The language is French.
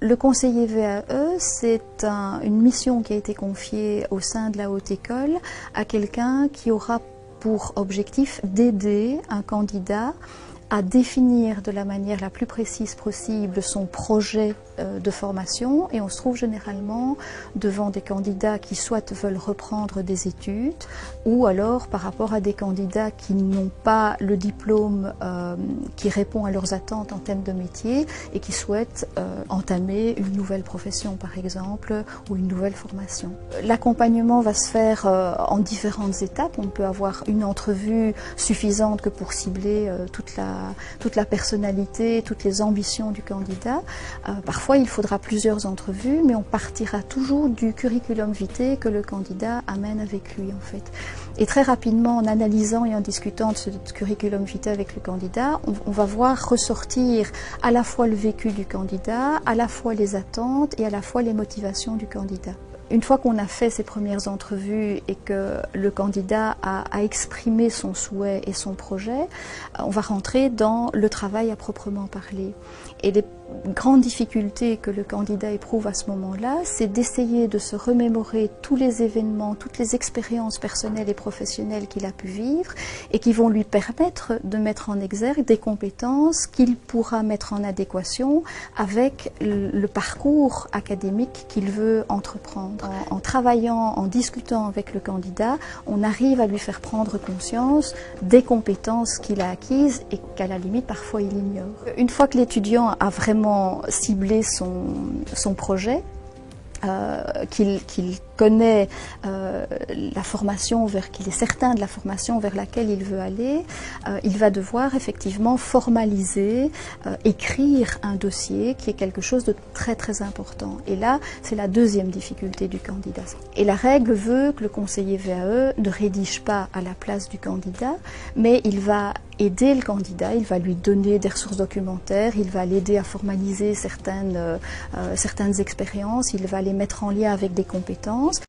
Le conseiller VAE, c'est une mission qui a été confiée au sein de la haute école à quelqu'un qui aura pour objectif d'aider un candidat à définir de la manière la plus précise possible son projet de formation, et on se trouve généralement devant des candidats qui soit veulent reprendre des études ou alors par rapport à des candidats qui n'ont pas le diplôme qui répond à leurs attentes en termes de métier et qui souhaitent entamer une nouvelle profession par exemple ou une nouvelle formation. L'accompagnement va se faire en différentes étapes. On peut avoir une entrevue suffisante que pour cibler toute la personnalité, toutes les ambitions du candidat. Parfois, il faudra plusieurs entrevues, mais on partira toujours du curriculum vitae que le candidat amène avec lui, en fait. Et très rapidement, en analysant et en discutant de ce curriculum vitae avec le candidat, on va voir ressortir à la fois le vécu du candidat, à la fois les attentes et à la fois les motivations du candidat. Une fois qu'on a fait ces premières entrevues et que le candidat a exprimé son souhait et son projet, on va rentrer dans le travail à proprement parler. Et les grandes difficultés que le candidat éprouve à ce moment-là, c'est d'essayer de se remémorer tous les événements, toutes les expériences personnelles et professionnelles qu'il a pu vivre et qui vont lui permettre de mettre en exergue des compétences qu'il pourra mettre en adéquation avec le parcours académique qu'il veut entreprendre. En travaillant, en discutant avec le candidat, on arrive à lui faire prendre conscience des compétences qu'il a acquises et qu'à la limite parfois il ignore. Une fois que l'étudiant a vraiment ciblé son projet, qu'il connaît la formation, qu'il est certain de la formation vers laquelle il veut aller, il va devoir effectivement formaliser, écrire un dossier qui est quelque chose de très très important. Et là, c'est la deuxième difficulté du candidat. Et la règle veut que le conseiller VAE ne rédige pas à la place du candidat, mais il va aider le candidat, il va lui donner des ressources documentaires, il va l'aider à formaliser certaines expériences, il va les mettre en lien avec des compétences.